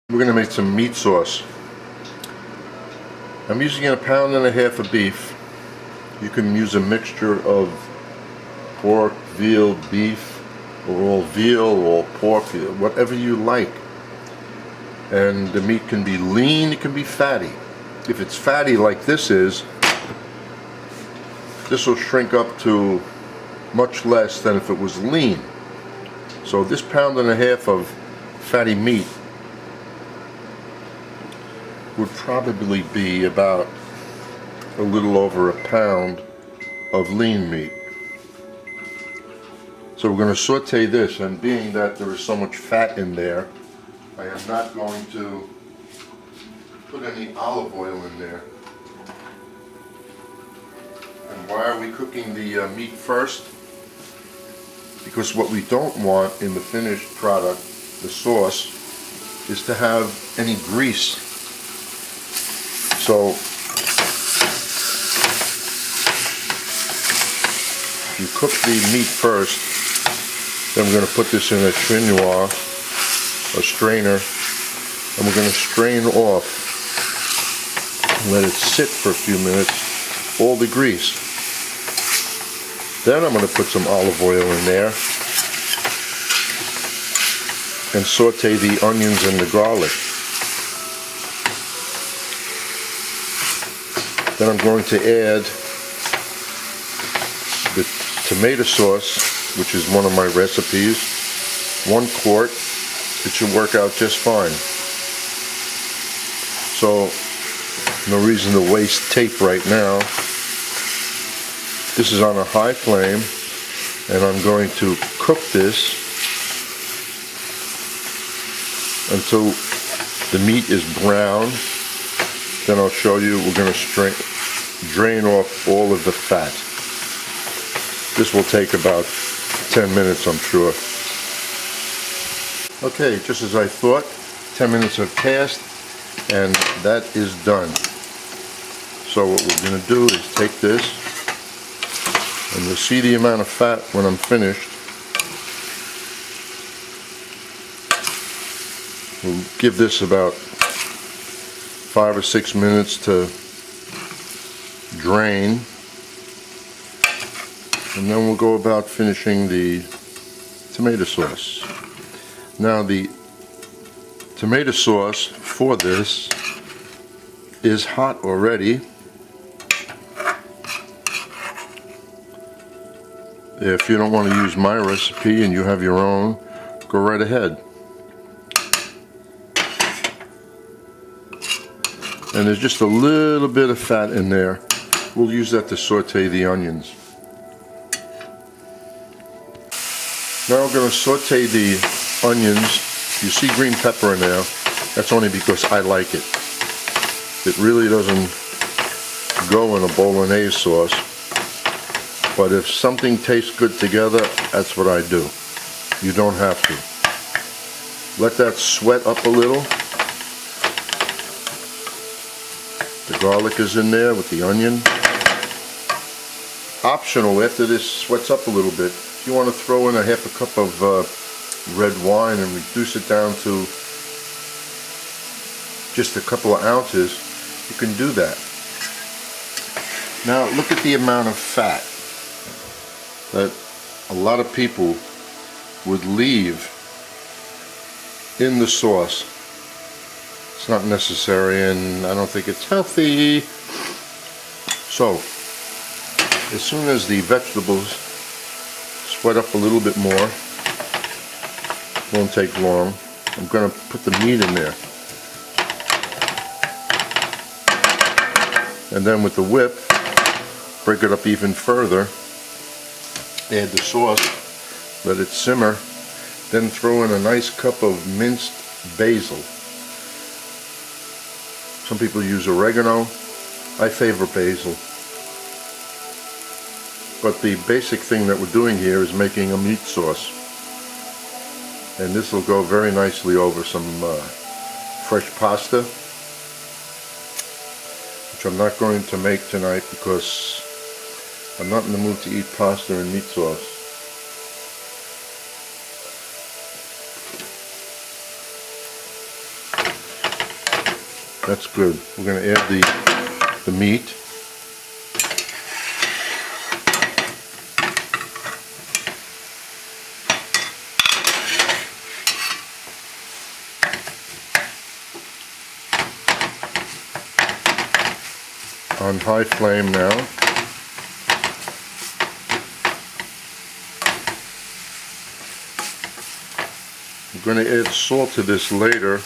We're going to make some meat sauce. I'm using 1.5 pounds of beef. You can use a mixture of pork, veal, beef, or all veal, or pork, whatever you like. And the meat can be lean, it can be fatty. If it's fatty like this is, this will shrink up to much less than if it was lean. So this 1.5 pounds of fatty meat would probably be about a little over 1 pound of lean meat. So we're going to saute this, and being that there is so much fat in there, I am not going to put any olive oil in there. And why are we cooking the meat first? Because what we don't want in the finished product, the sauce, is to have any grease. So you cook the meat first, then we're going to put this in a chinois, a strainer, and we're going to strain off and let it sit for a few minutes, all the grease. Then I'm going to put some olive oil in there and saute the onions and the garlic. Then I'm going to add the tomato sauce, which is one of my recipes, 1 quart. It should work out just fine. So, no reason to waste tape right now. This is on a high flame, and I'm going to cook this until the meat is brown. Then I'll show you. We're going to drain off all of the fat. This will take about 10 minutes, I'm sure. Okay, just as I thought, 10 minutes have passed, and that is done. So what we're going to do is take this, and you'll see the amount of fat when I'm finished. We'll give this about 5 or 6 minutes to drain, and then we'll go about finishing the tomato sauce. Now the tomato sauce for this is hot already. If you don't want to use my recipe and you have your own, go right ahead. And there's just a little bit of fat in there. We'll use that to saute the onions. Now we're going to saute the onions. You see green pepper in there. That's only because I like it. It really doesn't go in a Bolognese sauce. But if something tastes good together, that's what I do. You don't have to. Let that sweat up a little. The garlic is in there with the onion. Optional, after this sweats up a little bit, if you want to throw in 1/2 cup of red wine and reduce it down to just a couple of ounces, you can do that. Now look at the amount of fat that a lot of people would leave in the sauce. It's not necessary, and I don't think it's healthy. So, as soon as the vegetables sweat up a little bit more, won't take long, I'm going to put the meat in there. And then with the whip, break it up even further, add the sauce, let it simmer, then throw in a nice cup of minced basil. Some people use oregano. I favor basil. But the basic thing that we're doing here is making a meat sauce. And this will go very nicely over some fresh pasta, which I'm not going to make tonight because I'm not in the mood to eat pasta and meat sauce. That's good. We're going to add the meat. On high flame now. We're going to add salt to this later.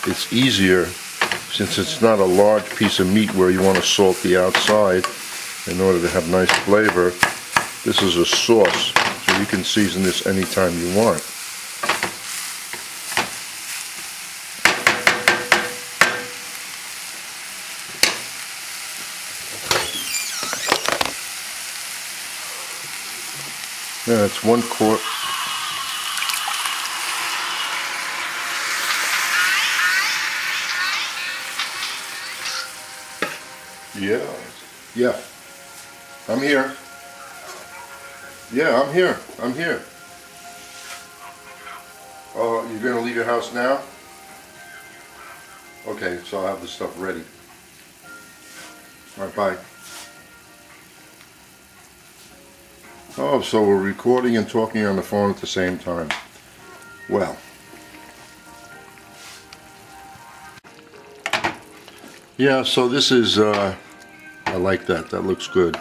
It's easier since it's not a large piece of meat where you want to salt the outside in order to have nice flavor. This is a sauce, so you can season this anytime you want. Yeah, it's 1 quart. Yeah. I'm here. Yeah, I'm here. I'm here. Oh, you're gonna leave your house now? Okay, so I'll have the stuff ready. Alright, bye. Oh, so we're recording and talking on the phone at the same time. Well. Yeah, so this is, I like that. That looks good.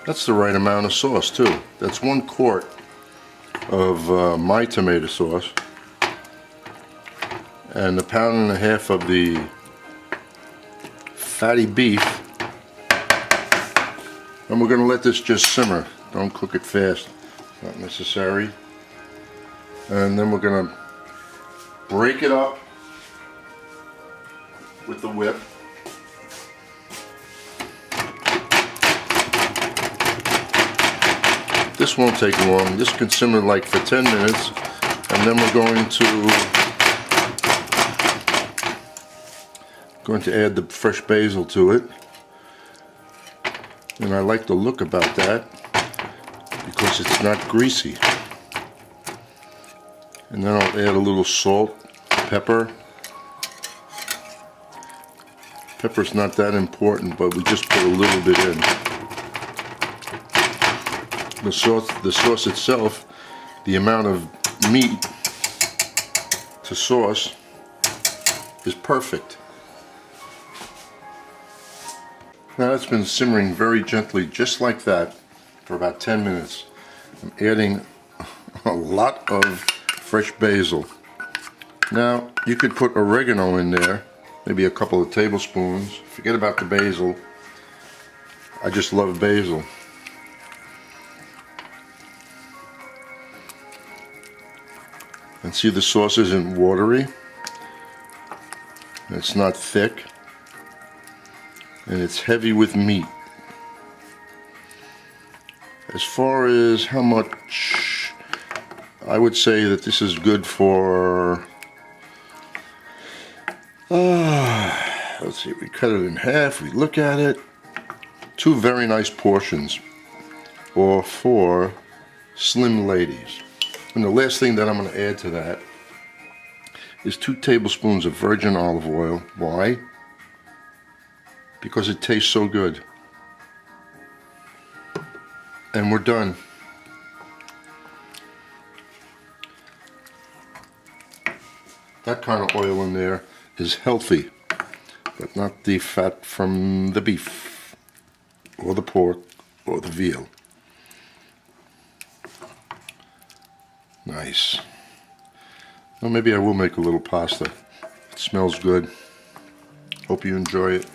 That's the right amount of sauce, too. That's 1 quart of my tomato sauce. And 1.5 pounds of the fatty beef. And we're going to let this just simmer. Don't cook it fast, not necessary. And then we're going to break it up with the whip. This won't take long. This can simmer like for 10 minutes, and then we're going to add the fresh basil to it. And I like the look about that, because it's not greasy. And then I'll add a little salt, pepper. Pepper's not that important, but we just put a little bit in. The sauce itself, the amount of meat to sauce is perfect. Now it's been simmering very gently, just like that, for about 10 minutes. I'm adding a lot of fresh basil. Now you could put oregano in there, maybe a couple of tablespoons. Forget about the basil. I just love basil. And see, the sauce isn't watery. It's not thick. And it's heavy with meat. As far as how much, I would say that this is good for, let's see, we cut it in half, we look at it, 2 very nice portions, or 4 slim ladies. And the last thing that I'm going to add to that is 2 tablespoons of virgin olive oil. Why? Because it tastes so good. And we're done. That kind of oil in there is healthy, but not the fat from the beef, or the pork, or the veal. Nice. Well, maybe I will make a little pasta. It smells good. Hope you enjoy it.